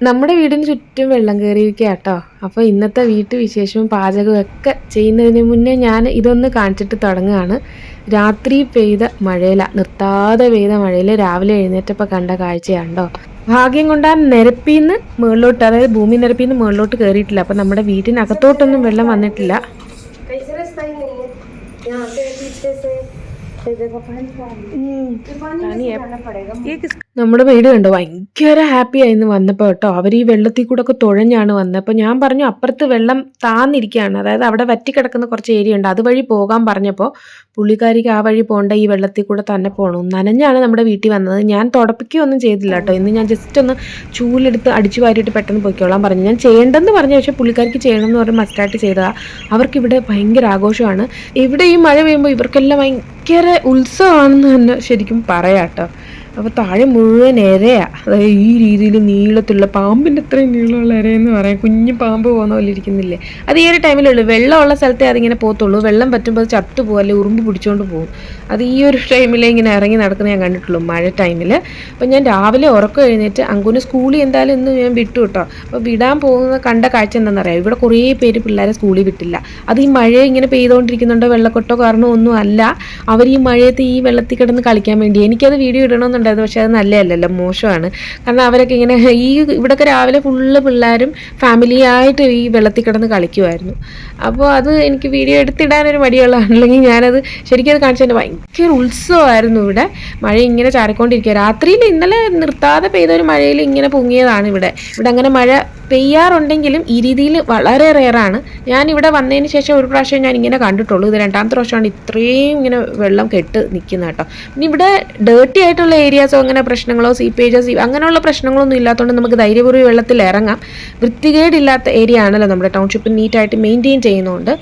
നമ്മുടെ വീടിന് ചുറ്റും വെള്ളം കയറിയിരിക്കുക കേട്ടോ. അപ്പോൾ ഇന്നത്തെ വീട്ടു വിശേഷവും പാചകവും ഒക്കെ ചെയ്യുന്നതിന് മുന്നേ ഞാൻ ഇതൊന്ന് കാണിച്ചിട്ട് തുടങ്ങുകയാണ്. രാത്രി പെയ്ത മഴയില, നിർത്താതെ പെയ്ത മഴയിൽ രാവിലെ എഴുന്നേറ്റപ്പോൾ കണ്ട കാഴ്ചയാണ്ടോ. ഭാഗ്യം കൊണ്ട് ആ നിരപ്പിന്ന് മുകളിലോട്ട്, അതായത് ഭൂമി നിരപ്പിന്ന് മുകളിലോട്ട് കയറിയിട്ടില്ല. അപ്പം നമ്മുടെ വീട്ടിനകത്തോട്ടൊന്നും വെള്ളം വന്നിട്ടില്ല. നമ്മുടെ വീട് കണ്ടോ, ഭയങ്കര ഹാപ്പി ആയിരുന്നു വന്നപ്പോൾ കേട്ടോ. അവർ ഈ വെള്ളത്തിൽ കൂടെ ഒക്കെ തുഴഞ്ഞാണ് വന്നത്. അപ്പോൾ ഞാൻ പറഞ്ഞു അപ്പുറത്ത് വെള്ളം താന്നിരിക്കുകയാണ്, അതായത് അവിടെ വറ്റിക്കിടക്കുന്ന കുറച്ച് ഏരിയ ഉണ്ട്, അതുവഴി പോകാൻ പറഞ്ഞപ്പോൾ പുള്ളിക്കാരിക്ക് ആ വഴി പോകണ്ട, ഈ വെള്ളത്തിൽ കൂടെ തന്നെ പോകണം. നനഞ്ഞാണ് നമ്മുടെ വീട്ടിൽ വന്നത്. ഞാൻ തുടപ്പിക്കുകയൊന്നും ചെയ്തില്ല കേട്ടോ. ഇന്ന് ഞാൻ ജസ്റ്റ് ഒന്ന് ചൂലെടുത്ത് അടിച്ചു വാരിയിട്ട് പെട്ടെന്ന് പൊയ്ക്കോളാൻ പറഞ്ഞു. ഞാൻ ചെയ്യേണ്ടെന്ന് പറഞ്ഞു, പക്ഷേ പുള്ളിക്കാരിക്ക് ചെയ്യണമെന്ന് പറഞ്ഞ് മസ്റ്റായിട്ട് ചെയ്തതാണ്. അവർക്കിവിടെ ഭയങ്കര ആഘോഷമാണ്. ഇവിടെ ഈ മഴ പെയ്യുമ്പോൾ ഇവർക്കെല്ലാം ഭയങ്കര ഉത്സവമാണെന്ന് തന്നെ ശരിക്കും പറയാം കേട്ടോ. അപ്പോൾ താഴെ മുഴുവൻ ഇരയാണ്, അതായത് ഈ രീതിയിൽ നീളത്തിലുള്ള പാമ്പിൻ്റെ അത്രയും നീളമുള്ള ഇരയെന്ന് പറയാം. കുഞ്ഞു പാമ്പ് പോകുന്ന പോലെ ഇരിക്കുന്നില്ലേ, അത് ഈ ഒരു ടൈമിലുള്ളൂ. വെള്ളമുള്ള സ്ഥലത്തേ അതിങ്ങനെ പോകത്തുള്ളൂ. വെള്ളം പറ്റുമ്പോൾ അത് ചത്തുപോകും, അല്ലെങ്കിൽ ഉറുമ്പ് പിടിച്ചുകൊണ്ട് പോകും. അത് ഈ ഒരു ടൈമിലേ ഇങ്ങനെ ഇറങ്ങി നടക്കുന്നത് ഞാൻ കണ്ടിട്ടുള്ളൂ, മഴ ടൈമിൽ. അപ്പോൾ ഞാൻ രാവിലെ ഉറക്കം എഴുന്നേറ്റ് അങ്കുന് സ്കൂളിൽ എന്തായാലും ഇന്ന് ഞാൻ വിട്ടു കേട്ടോ. അപ്പോൾ വിടാൻ പോകുന്ന കണ്ട കാഴ്ച എന്താണെന്നറിയാം, ഇവിടെ കുറേ പേര് പിള്ളേരെ സ്കൂളിൽ വിട്ടില്ല. അത് ഈ മഴ ഇങ്ങനെ പെയ്തുകൊണ്ടിരിക്കുന്നുണ്ടോ വെള്ളക്കെട്ടോ കാരണമോ ഒന്നും അല്ല, അവർ ഈ മഴയത്ത് ഈ വെള്ളത്തിൽ കിടന്ന് കളിക്കാൻ വേണ്ടി. എനിക്കത് വീഡിയോ ഇടണമെന്നുണ്ടായിരുന്നു, പക്ഷെ അത് നല്ലതല്ലല്ലോ, മോശമാണ്. കാരണം അവരൊക്കെ ഇങ്ങനെ ഇവിടെയൊക്കെ രാവിലെ ഫുള്ള് പിള്ളേരും ഫാമിലിയായിട്ട് ഈ വെള്ളത്തിൽ കിടന്ന് കളിക്കുമായിരുന്നു. അപ്പോൾ അത് എനിക്ക് വീഡിയോ എടുത്തിടാനൊരു മടിയുള്ളതാണ്, അല്ലെങ്കിൽ ഞാനത് ശരിക്കും അത് കാണിച്ചു തന്നെ. ഭയങ്കര ഉത്സവമായിരുന്നു ഇവിടെ. മഴ ഇങ്ങനെ ചാറിക്കൊണ്ടിരിക്കുക. രാത്രിയിൽ ഇന്നലെ നിർത്താതെ പെയ്തൊരു മഴയിൽ ഇങ്ങനെ പൊങ്ങിയതാണ് ഇവിടെ. അങ്ങനെ മഴ പെയ്യാറുണ്ടെങ്കിലും ഈ രീതിയിൽ വളരെ റെയറാണ്. ഞാനിവിടെ വന്നതിന് ശേഷം ഒരു പ്രാവശ്യം ഞാൻ ഇങ്ങനെ കണ്ടിട്ടുള്ളൂ. ഇത് രണ്ടാമത്തെ പ്രാവശ്യമാണ് ഇത്രയും ഇങ്ങനെ വെള്ളം കെട്ട് നിൽക്കുന്നത് കേട്ടോ. പിന്നെ ഇവിടെ ഡേർട്ടി ആയിട്ടുള്ള ഏരിയാസോ അങ്ങനെ പ്രശ്നങ്ങളോ സീപ്പേജസ് അങ്ങനെയുള്ള പ്രശ്നങ്ങളൊന്നും ഇല്ലാത്തതുകൊണ്ട് നമുക്ക് ധൈര്യപൂർവ്വം വെള്ളത്തിൽ ഇറങ്ങാം. വൃത്തികേടില്ലാത്ത ഏരിയ ആണല്ലോ നമ്മുടെ ടൗൺഷിപ്പ്, നീറ്റായിട്ട് മെയിൻറ്റെയിൻ ചെയ്യുന്നതുകൊണ്ട്.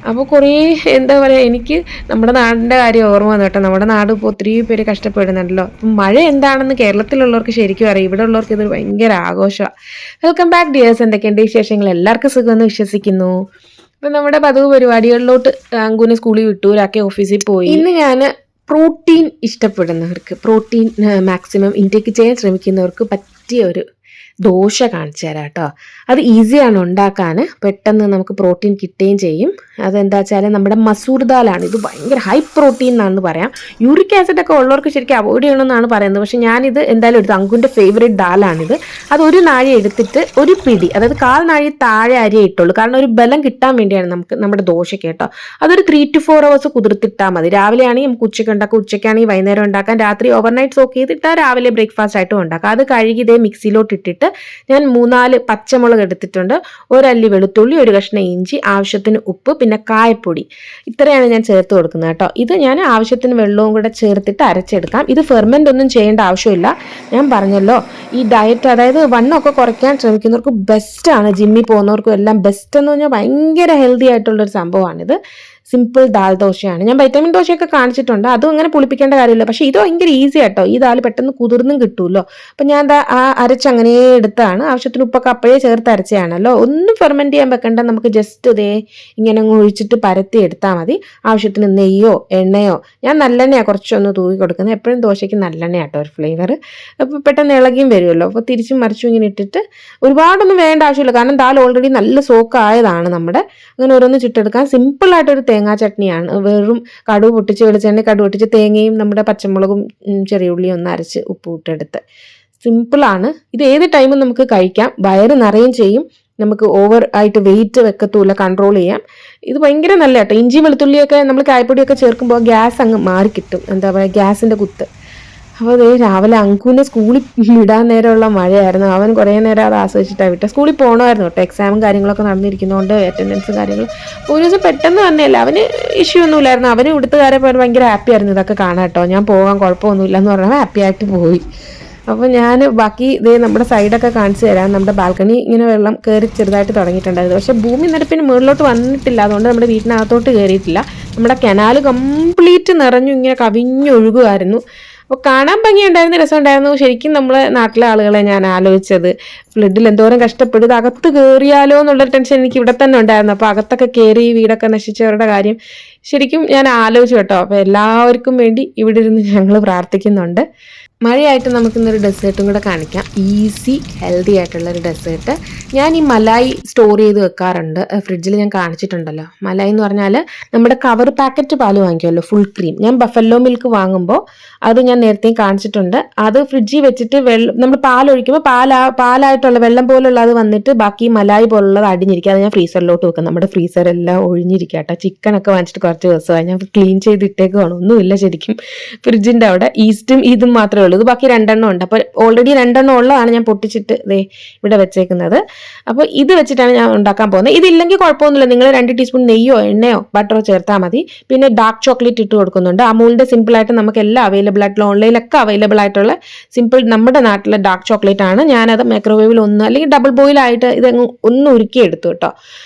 അപ്പോൾ കുറേ എന്താ പറയുക, എനിക്ക് നമ്മുടെ നാടിൻ്റെ കാര്യം ഓർമ്മ വന്നു കേട്ടോ. നമ്മുടെ നാട് ഇപ്പോൾ ഒത്തിരി പേര് കഷ്ടപ്പെടുന്നുണ്ടല്ലോ. അപ്പം മഴ എന്താണെന്ന് കേരളത്തിലുള്ളവർക്ക് ശരിക്കും അറിയാം, ഇവിടെ ഉള്ളവർക്ക് ഇതൊരു ഭയങ്കര ആഘോഷമാണ്. വെൽക്കം ബാക്ക് ഡിയേഴ്സ്, എന്തൊക്കെയുണ്ട് വിശേഷങ്ങൾ? എല്ലാവർക്കും സുഖമെന്ന് വിശ്വസിക്കുന്നു. അപ്പം നമ്മുടെ പതിവ് പരിപാടികളിലോട്ട് അങ്കുനെ സ്കൂളിൽ വിട്ടു, ഒരാക്കെ ഓഫീസിൽ പോയി. ഇന്ന് ഞാൻ പ്രോട്ടീൻ ഇഷ്ടപ്പെടുന്നവർക്ക്, പ്രോട്ടീൻ മാക്സിമം ഇൻടേക്ക് ചെയ്യാൻ ശ്രമിക്കുന്നവർക്ക് പറ്റിയ ഒരു ദോശ കാണിച്ചു തരാം കേട്ടോ. അത് ഈസിയാണ് ഉണ്ടാക്കാൻ, പെട്ടെന്ന് നമുക്ക് പ്രോട്ടീൻ കിട്ടുകയും ചെയ്യും. അതെന്താ വെച്ചാൽ നമ്മുടെ മസൂർ ദാലാണ്. ഇത് ഭയങ്കര ഹൈ പ്രോട്ടീൻ എന്നാണെന്ന് പറയാം. യൂറിക് ആസിഡൊക്കെ ഉള്ളവർക്ക് ശരിക്കും അവോയ്ഡ് ചെയ്യണമെന്നാണ് പറയുന്നത്, പക്ഷേ ഞാനിത് എന്തായാലും എടുത്തു. അങ്കുൻ്റെ ഫേവറേറ്റ് ദാലാണിത്. അതൊരു നാഴി എടുത്തിട്ട് ഒരു പിടി, അതായത് 1/4 നാഴി താഴെ അരിയേ ഇട്ടുള്ളൂ, കാരണം ഒരു ബലം കിട്ടാൻ വേണ്ടിയാണ് നമുക്ക് നമ്മുടെ ദോശയ്ക്ക് കേട്ടോ. അതൊരു 3 to 4 hours കുതിർത്തിട്ടാൽ മതി. രാവിലെ ആണെങ്കിൽ നമുക്ക് ഉച്ചയ്ക്ക് ഉണ്ടാക്കാം, ഉച്ചയ്ക്കാണെങ്കിൽ വൈകുന്നേരം ഉണ്ടാക്കാം, രാത്രി ഓവർനൈറ്റ് സോക്ക് ചെയ്തിട്ടാൽ രാവിലെ ബ്രേക്ക്ഫാസ്റ്റ് ആയിട്ടും ഉണ്ടാക്കാം. അത് കഴുകി ഇതേ മിക്സിയിലോട്ട് ഇട്ടിട്ട് ഞാൻ 3-4 പച്ചമുളക് എടുത്തിട്ടുണ്ട്, ഒരല്ലി വെളുത്തുള്ളി, ഒരു കഷ്ണം ഇഞ്ചി, ആവശ്യത്തിന് ഉപ്പ്, പിന്നെ കായപ്പൊടി. ഇത്രയാണ് ഞാൻ ചേർത്ത് കൊടുക്കുന്നത് കേട്ടോ. ഇത് ഞാൻ ആവശ്യത്തിന് വെള്ളവും കൂടെ ചേർത്തിട്ട് അരച്ചെടുക്കാം. ഇത് ഫെർമെൻ്റ് ഒന്നും ചെയ്യേണ്ട ആവശ്യമില്ല. ഞാൻ പറഞ്ഞല്ലോ, ഈ ഡയറ്റ്, അതായത് വണ്ണമൊക്കെ കുറയ്ക്കാൻ ശ്രമിക്കുന്നവർക്ക് ബെസ്റ്റാണ്. ജിമ്മിൽ പോകുന്നവർക്കും എല്ലാം ബെസ്റ്റ് എന്ന് പറഞ്ഞാൽ ഭയങ്കര ഹെൽത്തി ആയിട്ടുള്ളൊരു സംഭവമാണിത്. സിമ്പിൾ ദാൽ ദോശയാണ്. ഞാൻ വൈറ്റമിൻ ദോശയൊക്കെ കാണിച്ചിട്ടുണ്ട്, അതും അങ്ങനെ പുളിപ്പിക്കേണ്ട കാര്യമില്ല. പക്ഷേ ഇത് ഭയങ്കര ഈസി ആട്ടോ. ഈ ദാൽ പെട്ടെന്ന് കുതിർന്നും കിട്ടുമല്ലോ. അപ്പം ഞാൻ ആ അരച്ചങ്ങനെ എടുത്താണ്. ആവശ്യത്തിന് ഉപ്പൊക്കെ അപ്പോഴേ ചേർത്ത് അരച്ചതാണല്ലോ. ഒന്നും ഫെർമെൻറ്റ് ചെയ്യാൻ വെക്കണ്ട, നമുക്ക് ജസ്റ്റ് ഇതേ ഇങ്ങനെ ഒഴിച്ചിട്ട് പരത്തി എടുത്താൽ മതി. ആവശ്യത്തിന് നെയ്യോ എണ്ണയോ, ഞാൻ നല്ലെണ്ണയാണ് കുറച്ചൊന്ന് തൂക്കി കൊടുക്കുന്നത്. എപ്പോഴും ദോശയ്ക്ക് നല്ലെണ്ണ ആട്ടോ ഒരു ഫ്ലേവർ. അപ്പോൾ പെട്ടെന്ന് ഇളകിയും വരുമല്ലോ. അപ്പോൾ തിരിച്ചും മറിച്ചും ഇങ്ങനെ ഇട്ടിട്ട് ഒരുപാടൊന്നും വേണ്ട ആവശ്യമില്ല, കാരണം ദാൽ ഓൾറെഡി നല്ല സോക്കായതാണ് നമ്മുടെ. അങ്ങനെ ഓരോന്ന് ചുട്ടെടുക്കാൻ സിമ്പിളായിട്ടൊരു തേങ്ങാ ചട്നിയാണ്. വെറും കടുക് പൊട്ടിച്ച്, വെളിച്ചെണ്ണ കടുക് പൊട്ടിച്ച്, തേങ്ങയും നമ്മുടെ പച്ചമുളകും ചെറിയ ഉള്ളിയും ഒന്ന് അരച്ച് ഉപ്പ് ഇട്ടെടുത്ത്. സിമ്പിളാണ്. ഇത് ഏത് ടൈമും നമുക്ക് കഴിക്കാം, വയറ് നിറയും ചെയ്യും, നമുക്ക് ഓവർ ആയിട്ട് വെയിറ്റ് വെക്കത്തൂല, കൺട്രോൾ ചെയ്യാം. ഇത് ഭയങ്കര നല്ല കേട്ടോ. ഇഞ്ചി വെളുത്തുള്ളിയൊക്കെ നമ്മൾ കായപ്പൊടിയൊക്കെ ചേർക്കുമ്പോൾ ഗ്യാസ് അങ്ങ് മാറിക്കിട്ടും, എന്താ പറയുക, ഗ്യാസിൻ്റെ കുത്ത്. അപ്പോൾ അതേ രാവിലെ അങ്കുവിനെ സ്കൂളിൽ വിടാൻ നേരമുള്ള മഴയായിരുന്നു. അവൻ കുറേ നേരം അത് ആസ്വദിച്ചിട്ടാണ് വിട്ടത്. സ്കൂളിൽ പോകണമായിരുന്നു കേട്ടോ, എക്സാമും കാര്യങ്ങളൊക്കെ നടന്നിരിക്കുന്നതുകൊണ്ട്, അറ്റൻഡൻസും കാര്യങ്ങളും. ഒരു ദിവസം പെട്ടെന്ന് തന്നെയല്ല, അവന് ഇഷ്യൂ ഒന്നുമില്ലായിരുന്നു. അവന് ഇവിടുത്തുകാരെ പോലെ ഭയങ്കര ഹാപ്പി ആയിരുന്നു ഇതൊക്കെ കാണാം കേട്ടോ. ഞാൻ പോകാൻ കുഴപ്പമൊന്നുമില്ല എന്ന് പറഞ്ഞാൽ ഹാപ്പി ആയിട്ട് പോയി. അപ്പോൾ ഞാൻ ബാക്കി ഇതേ നമ്മുടെ സൈഡൊക്കെ കാണിച്ചു തരാം. നമ്മുടെ ബാൽക്കണി ഇങ്ങനെ വെള്ളം കയറി ചെറുതായിട്ട് തുടങ്ങിയിട്ടുണ്ടായിരുന്നു, പക്ഷേ ഭൂമി നിരപ്പിന് മുകളിലോട്ട് വന്നിട്ടില്ല, അതുകൊണ്ട് നമ്മുടെ വീട്ടിനകത്തോട്ട് കയറിയിട്ടില്ല. നമ്മുടെ കനാല് കംപ്ലീറ്റ് നിറഞ്ഞു ഇങ്ങനെ കവിഞ്ഞൊഴുകുമായിരുന്നു. അപ്പോൾ കാണാൻ ഭംഗിയുണ്ടായിരുന്നു, രസമുണ്ടായിരുന്നു. ശരിക്കും നമ്മളെ നാട്ടിലെ ആളുകളെ ഞാൻ ആലോചിച്ചത്, ഫ്ലഡിൽ എന്തോരം കഷ്ടപ്പെടും, ഇത് അകത്ത് കയറിയാലോ എന്നുള്ളൊരു ടെൻഷൻ എനിക്ക് ഇവിടെ തന്നെ ഉണ്ടായിരുന്നു. അപ്പോൾ അകത്തൊക്കെ കയറി വീടൊക്കെ നശിച്ചവരുടെ കാര്യം ശരിക്കും ഞാൻ ആലോചിച്ചു കേട്ടോ. അപ്പോൾ എല്ലാവർക്കും വേണ്ടി ഇവിടെ ഇരുന്ന് ഞങ്ങൾ പ്രാർത്ഥിക്കുന്നുണ്ട്. മഴയായിട്ട് നമുക്കിന്നൊരു ഡെസേർട്ടും കൂടെ കാണിക്കാം. ഈസി ഹെൽത്തി ആയിട്ടുള്ളൊരു ഡെസേർട്ട്. ഞാൻ ഈ മലായി സ്റ്റോർ ചെയ്ത് വെക്കാറുണ്ട്. ഫ്രിഡ്ജിൽ ഞാൻ കാണിച്ചിട്ടുണ്ടല്ലോ. മലായി എന്ന് പറഞ്ഞാൽ നമ്മുടെ കവർ പാക്കറ്റ് പാൽ വാങ്ങിക്കുമല്ലോ, ഫുൾ ക്രീം. ഞാൻ ബഫല്ലോ മിൽക്ക് വാങ്ങുമ്പോൾ അത് ഞാൻ നേരത്തെയും കാണിച്ചിട്ടുണ്ട്. അത് ഫ്രിഡ്ജിൽ വെച്ചിട്ട് നമ്മൾ പാലൊഴിക്കുമ്പോൾ പാലായിട്ടുള്ള വെള്ളം പോലുള്ള അത് വന്നിട്ട് ബാക്കി മലായി പോലുള്ളത് അടിഞ്ഞിരിക്കുക. അത് ഞാൻ ഫ്രീസറിലോട്ട് വെക്കും. നമ്മുടെ ഫ്രീസറെല്ലാം ഒഴിഞ്ഞിരിക്കുക കേട്ടോ. ചിക്കനൊക്കെ വാങ്ങിച്ചിട്ട് കുറച്ച് ദിവസമായി ഞാൻ ക്ലീൻ ചെയ്തിട്ടേക്കുവാണ്. ഒന്നുമില്ല ശരിക്കും ഫ്രിഡ്ജിൻ്റെ അവിടെ. ഈസ്റ്റും ഇതും മാത്രമേ ഉള്ളൂ. ഇത് ബാക്കി 2 ഉണ്ട്. അപ്പോൾ ഓൾറെഡി 2 ഉള്ളതാണ് ഞാൻ പൊട്ടിച്ചിട്ട് ഇവിടെ വെച്ചേക്കുന്നത്. അപ്പോൾ ഇത് വെച്ചിട്ടാണ് ഞാൻ ഉണ്ടാക്കാൻ പോകുന്നത്. ഇതില്ലെങ്കിൽ കുഴപ്പമൊന്നുമില്ല. നിങ്ങൾ 2 ടീസ്പൂൺ നെയ്യോ എണ്ണയോ ബട്ടറോ ചേർത്താൽ മതി. പിന്നെ ഡാർക്ക് ചോക്ലേറ്റ് ഇട്ട് കൊടുക്കുന്നുണ്ട്. അമൂലിൻ്റെ സിമ്പിളായിട്ട് നമുക്ക് എല്ലാം അവൈലബിൾ ആയിട്ടുള്ള ഓൺലൈനിലൊക്കെ അവൈലബിൾ ആയിട്ടുള്ള സിമ്പിൾ നമ്മുടെ നാട്ടിലെ ഡാർക്ക് ചോക്ലേറ്റ് ആണ്. ഞാനത് മൈക്രോവേവിൽ അല്ലെങ്കിൽ ഡബിൾ ബോയിലായിട്ട് ഇതങ്ങ് ഒന്ന് ഉരുക്കി എടുത്തു കേട്ടോ.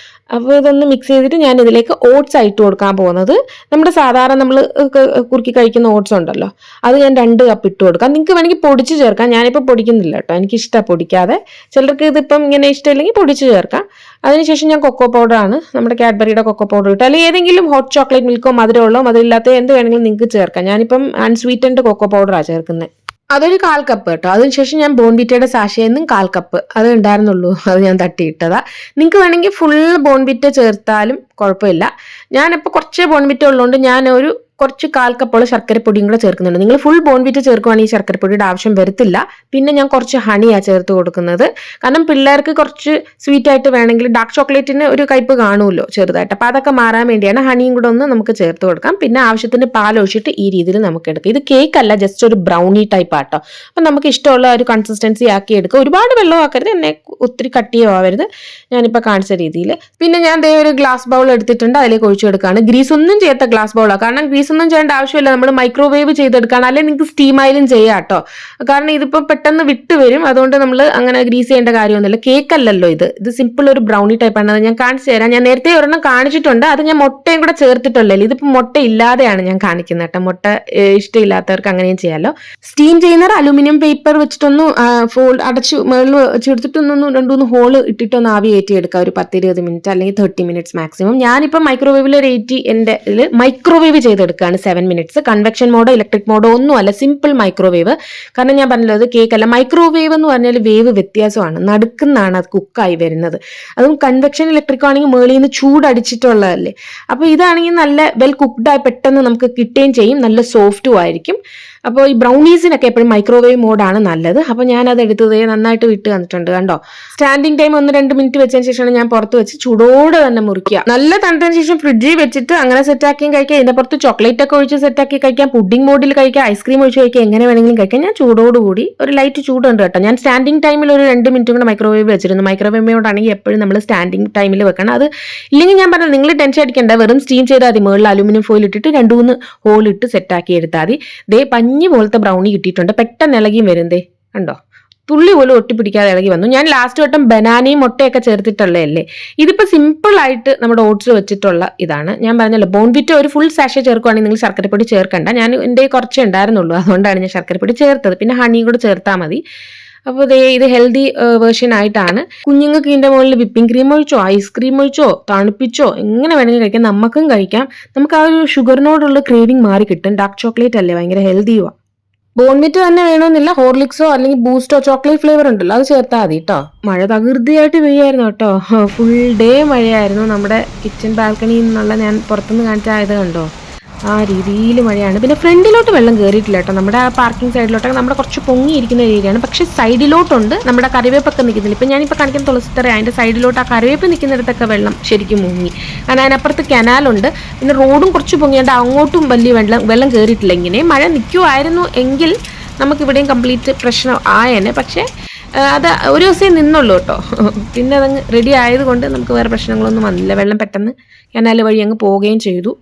അപ്പോൾ ഇതൊന്ന് മിക്സ് ചെയ്തിട്ട് ഞാൻ ഇതിലേക്ക് ഓട്സ് ആയിട്ട് കൊടുക്കാൻ പോകുന്നത്. നമ്മുടെ സാധാരണ നമ്മൾ കുറുക്കി കഴിക്കുന്ന ഓട്സ് ഉണ്ടല്ലോ, അത് ഞാൻ 2 കപ്പ് ഇട്ട് കൊടുക്കാം. നിങ്ങൾക്ക് വേണമെങ്കിൽ പൊടിച്ച് ചേർക്കാം. ഞാനിപ്പോൾ പൊടിക്കുന്നില്ല കേട്ടോ, എനിക്കിഷ്ടമാണ് പൊടിക്കാതെ. ചിലർക്ക് ഇതിപ്പം ഇങ്ങനെ ഇഷ്ടമില്ലെങ്കിൽ പൊടിച്ച് ചേർക്കാം. അതിനുശേഷം ഞാൻ കൊക്കോ പൗഡറാണ്, നമ്മുടെ കാഡ്ബറിയുടെ കൊക്കോ പൗഡർ ഇട്ട്, അല്ലെങ്കിൽ ഏതെങ്കിലും ഹോട്ട് ചോക്ലേറ്റ് മിൽക്കോ മധുരമുള്ളോ മധുരമില്ലാത്ത എന്ത് വേണമെങ്കിലും നിങ്ങൾക്ക് ചേർക്കാം. ഞാനിപ്പം അൺസ്വീറ്റൻഡ് കൊക്കോ പൗഡറാണ് ചേർക്കുന്നത്. അതൊരു 1/4 കപ്പ് കേട്ടോ. അതിനുശേഷം ഞാൻ ബോൺവിറ്റയുടെ സാഷയെന്നും 1/4 കപ്പ് അത് ഉണ്ടായിരുന്നുള്ളൂ, അത് ഞാൻ തട്ടിയിട്ടതാ. നിങ്ങൾക്ക് വേണമെങ്കിൽ ഫുൾ ബോൺവിറ്റ ചേർത്താലും കുഴപ്പമില്ല. ഞാനിപ്പോൾ കുറച്ച് ബോൺവിറ്റ ഉള്ളതുകൊണ്ട് ഞാൻ കുറച്ച് 1/4 കപ്പോളം ശർക്കരപ്പൊടിയും കൂടെ ചേർക്കുന്നുണ്ട്. നിങ്ങൾ ഫുൾ ബോൺവിറ്റ ചേർക്കുവാണെങ്കിൽ ശർക്കരപ്പൊടിയുടെ ആവശ്യം വരത്തില്ല. പിന്നെ ഞാൻ കുറച്ച് ഹണിയാണ് ചേർത്ത് കൊടുക്കുന്നത്. കാരണം പിള്ളേർക്ക് കുറച്ച് സ്വീറ്റ് ആയിട്ട് വേണമെങ്കിൽ ഡാർക്ക് ചോക്ലേറ്റിന് ഒരു കയ്പ് കാണുമല്ലോ ചെറുതായിട്ട്. അപ്പോൾ അതൊക്കെ മാറാൻ വേണ്ടിയാണ് ഹണിയും കൂടെ ഒന്ന് നമുക്ക് ചേർത്ത് കൊടുക്കാം. പിന്നെ ആവശ്യത്തിന് പാലൊഴിച്ചിട്ട് ഈ രീതിയിൽ നമുക്ക് എടുക്കാം. ഇത് കേക്ക് അല്ല, ജസ്റ്റ് ഒരു ബ്രൗണി ടൈപ്പ് ആട്ടോ. അപ്പം നമുക്ക് ഇഷ്ടമുള്ള ഒരു കൺസിസ്റ്റൻസി ആക്കി എടുക്കുക. ഒരുപാട് വെള്ളം ആക്കരുത്, എന്നെ ഒത്തിരി കട്ടിയോ ആവരുത്. ഞാനിപ്പോൾ കാണിച്ച രീതിയിൽ. പിന്നെ ഞാൻ ഒരു ഗ്ലാസ് ബൗൾ എടുത്തിട്ടുണ്ട്, അതിലേക്ക് ഒഴിച്ചെടുക്കുകയാണ്. ഗ്രീസ് ഒന്നും ചെയ്യാത്ത ഗ്ലാസ് ബൗളാണ്. കാരണം ഗ്രീസ് ഒന്നും ചെയ്യേണ്ട ആവശ്യമില്ല. നമ്മൾ മൈക്രോവേവ് ചെയ്തെടുക്കുകയാണ്. അല്ലെങ്കിൽ നിങ്ങൾക്ക് സ്റ്റീം ആയാലും ചെയ്യാം കേട്ടോ. കാരണം ഇതിപ്പോൾ പെട്ടെന്ന് വിട്ട് വരും. അതുകൊണ്ട് നമ്മൾ അങ്ങനെ ഗ്രീസ് ചെയ്യേണ്ട കാര്യമൊന്നുമില്ല. കേക്ക് അല്ലല്ലോ ഇത് സിമ്പിൾ ഒരു ബ്രൗണി ടൈപ്പാണ്. അത് ഞാൻ കാണിച്ചു തരാം. ഞാൻ നേരത്തെ ഒരെണ്ണം കാണിച്ചിട്ടുണ്ട്. അത് ഞാൻ മുട്ടയും കൂടെ ചേർത്തിട്ടുള്ളൂ. ഇതിപ്പോൾ മുട്ട ഇല്ലാതെയാണ് ഞാൻ കാണിക്കുന്നത് കേട്ടോ. മുട്ട ഇഷ്ടമില്ലാത്തവർക്ക് അങ്ങനെയും ചെയ്യാമല്ലോ. സ്റ്റീം ചെയ്യുന്നത് അലുമിനിയം പേപ്പർ വെച്ചിട്ടൊന്ന് അടച്ച് മേളിൽ വെച്ചെടുത്തിട്ടൊന്ന് 2-3 ഹോള് ഇട്ടിട്ടൊന്ന് ആവി കയറ്റി എടുക്കുക. ഒരു 10-20 മിനിറ്റ് അല്ലെങ്കിൽ 30 മിനിറ്റ്സ് മാക്സിമം. ഞാനിപ്പോൾ മൈക്രോവേവിൽ ഒരു 80 എൻ്റെ ഇതിൽ മൈക്രോവേവ് ചെയ്തെടുക്കുകയാണ് 7 മിനിറ്റ്സ്. കൺവെക്ഷൻ മോഡോ ഇലക്ട്രിക് മോഡോ ഒന്നുമല്ല, സിമ്പിൾ മൈക്രോവേവ്. കാരണം ഞാൻ പറഞ്ഞല്ലോ അത് കേക്കല്ല. മൈക്രോവേവ് എന്ന് പറഞ്ഞാൽ വേവ് വ്യത്യാസമാണ്, നടുക്കുന്നാണ് അത് കുക്കായി വരുന്നത്. അതും കൺവെക്ഷൻ ഇലക്ട്രിക് ആണെങ്കിൽ മേളിൽ നിന്ന് ചൂടടിച്ചിട്ടുള്ളതല്ലേ. അപ്പോൾ ഇതാണെങ്കിൽ നല്ല വെൽ കുക്ക്ഡായി പെട്ടെന്ന് നമുക്ക് കിട്ടുകയും ചെയ്യും, നല്ല സോഫ്റ്റും ആയിരിക്കും. അപ്പോൾ ഈ ബ്രൗണീസിനൊക്കെ എപ്പോഴും മൈക്രോവേവ് മോഡാണ് നല്ലത്. അപ്പോൾ ഞാനത് എടുത്തത് നന്നായിട്ട് വിട്ട് തന്നിട്ടുണ്ട് കണ്ടോ. സ്റ്റാൻഡിങ് ടൈം 1-2 മിനിറ്റ് വെച്ചതിന് ശേഷമാണ് ഞാൻ പുറത്ത് വെച്ച് ചൂടോടെ തന്നെ മുറിക്കുക. നല്ല തണുത്തതിന് ശേഷം ഫ്രിഡ്ജിൽ വെച്ചിട്ട് അങ്ങനെ സെറ്റാക്കിയും കഴിക്കാം. ഇതിന്റെ പുറത്ത് ചോക്ലേറ്റ് ഒക്കെ ഒഴിച്ച് സെറ്റാക്കി കഴിക്കാം, പുഡിംഗ് മോഡിൽ കഴിക്കാം, ഐസ്ക്രീം ഒഴിച്ച് കഴിക്കാം, എങ്ങനെ വേണമെങ്കിലും കഴിക്കാം. ഞാൻ ചൂടോടുകൂടി ഒരു ലൈറ്റ് ചൂടുണ്ട് കേട്ടോ. ഞാൻ സ്റ്റാൻഡിങ് ടൈമിൽ ഒരു 2 മിനിറ്റ് കൂടെ മൈക്രോവേവ് വെച്ചിരുന്നു. മൈക്രോവേവ് മോഡാണെങ്കിൽ എപ്പോഴും നമ്മൾ സ്റ്റാൻഡിങ് ടൈമിൽ വെക്കണം. അത് ഇല്ലെങ്കിൽ ഞാൻ പറഞ്ഞത് നിങ്ങൾ ടെൻഷൻ അടിക്കേണ്ട, വെറും സ്റ്റീം ചെയ്താൽ മതി. മുകളിൽ അലുമിനിയം ഫോയിൽ ഇട്ടിട്ട് 2-3 ഹോൾ ഇട്ട് സെറ്റാക്കി എടുത്താൽ മതി. പഞ്ഞി പോലത്തെ ബ്രൗണി കിട്ടിയിട്ടുണ്ട്. പെട്ടെന്ന് ഇളകിയും വരുന്നേ കണ്ടോ, തുള്ളി പോലും ഒട്ടിപ്പിടിക്കാതെ ഇളകി വന്നു. ഞാൻ ലാസ്റ്റ് വട്ടം ബനാനയും മുട്ടയൊക്കെ ചേർത്തിട്ടുള്ളതല്ലേ. ഇതിപ്പോൾ സിമ്പിൾ ആയിട്ട് നമ്മുടെ ഓട്സ് വെച്ചിട്ടുള്ള ഇതാണ്. ഞാൻ പറഞ്ഞല്ലോ ബോൺവിറ്റ ഒരു ഫുൾ സാഷേ ചേർക്കുവാണെങ്കിൽ നിങ്ങൾ ശർക്കരപ്പൊടി ചേർക്കണ്ട. ഞാൻ എൻ്റെ കുറച്ചേ ഉണ്ടായിരുന്നുള്ളൂ, അതുകൊണ്ടാണ് ഞാൻ ശർക്കരപ്പൊടി ചേർത്തത്. പിന്നെ ഹണിയും കൂടെ ചേർത്താൽ മതി. അപ്പോൾ ഇത് ഹെൽത്തി വേർഷൻ ആയിട്ടാണ്. കുഞ്ഞുങ്ങൾക്ക് ഇതിൻ്റെ മുകളിൽ വിപ്പിംഗ് ക്രീം ഒഴിച്ചോ ഐസ്ക്രീം ഒഴിച്ചോ തണുപ്പിച്ചോ എങ്ങനെ വേണമെങ്കിലും കഴിക്കാം. നമുക്കും കഴിക്കാം. നമുക്ക് ആ ഒരു ഷുഗറിനോടുള്ള ക്രേവിങ് മാറി കിട്ടും. ഡാർക്ക് ചോക്ലേറ്റ് അല്ലേ, ഭയങ്കര ഹെൽത്തിയുമാണ്. ബോൺവിറ്റ് തന്നെ വേണമെന്നില്ല, ഹോർലിക്സോ അല്ലെങ്കിൽ ബൂസ്റ്റോ ചോക്ലേറ്റ് ഫ്ലേവർ ഉണ്ടല്ലോ അത് ചേർത്താൽ മതി കേട്ടോ. മഴ തകൃതിയായിട്ട് പെയ്യായിരുന്നു കേട്ടോ. ഫുൾ ഡേ മഴയായിരുന്നു. നമ്മുടെ കിച്ചൺ ബാൽക്കണിയിൽ നിന്നുള്ള ഞാൻ പുറത്തുനിന്ന് കാണിച്ചായത് കണ്ടോ, ആ രീതിയിൽ മഴയാണ്. പിന്നെ ഫ്രണ്ടിലോട്ട് വെള്ളം കയറിയിട്ടില്ല കേട്ടോ. നമ്മുടെ ആ പാർക്കിംഗ് സൈഡിലോട്ടൊക്കെ നമ്മുടെ കുറച്ച് പൊങ്ങിയിരിക്കുന്ന ഏരിയയാണ്. പക്ഷേ സൈഡിലോട്ടുണ്ട് നമ്മുടെ കറിവേപ്പൊക്കെ നിൽക്കുന്നില്ല. ഇപ്പം ഞാനിപ്പോൾ കാണിക്കുന്ന തുളസിത്തറ അതിൻ്റെ സൈഡിലോട്ട് ആ കറിവേപ്പ് നിൽക്കുന്നിടത്തൊക്കെ വെള്ളം ശരിക്കും മുങ്ങി. കാരണം അതിനപ്പുറത്ത് കനാലുണ്ട്. പിന്നെ റോഡും കുറച്ച് പൊങ്ങിയാണ്ട് അങ്ങോട്ടും വലിയ വെള്ളം കയറിയിട്ടില്ല. ഇങ്ങനെ മഴ നിൽക്കുമായിരുന്നു എങ്കിൽ നമുക്കിവിടെയും കംപ്ലീറ്റ് പ്രശ്നം ആയേനെ. പക്ഷേ അത് ഒരു ദിവസമേ നിന്നുള്ളൂ കേട്ടോ. പിന്നെ അതങ്ങ് റെഡി ആയതുകൊണ്ട് നമുക്ക് വേറെ പ്രശ്നങ്ങളൊന്നും വന്നില്ല. വെള്ളം പെട്ടെന്ന് കനാല് വഴി അങ്ങ് പോവുകയും ചെയ്തു.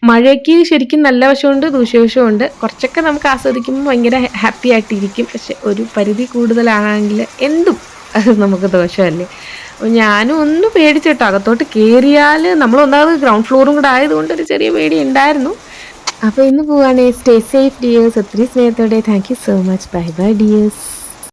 മഴയ്ക്ക് ശരിക്കും നല്ല വശമുണ്ട് ദൂഷ്യവശമുണ്ട്. കുറച്ചൊക്കെ നമുക്ക് ആസ്വദിക്കുമ്പോൾ ഭയങ്കര ഹാപ്പി ആയിട്ടിരിക്കും. പക്ഷെ ഒരു പരിധി കൂടുതലാണെങ്കിൽ എന്തും അത് നമുക്ക് ദോഷമല്ലേ. അപ്പോൾ ഞാനും ഒന്ന് പേടിച്ചിട്ടോ. അകത്തോട്ട് കയറിയാൽ നമ്മളൊന്നാമത് ഗ്രൗണ്ട് ഫ്ലോറും കൂടെ ആയതുകൊണ്ട് ഒരു ചെറിയ പേടി ഉണ്ടായിരുന്നു. അപ്പോൾ ഇന്ന് പോവുകയാണെങ്കിൽ സ്റ്റേ സേഫ് ഡിയേഴ്സ്. ഒത്തിരി സ്നേഹത്തോടെ. Thank you so much. Bye bye dears.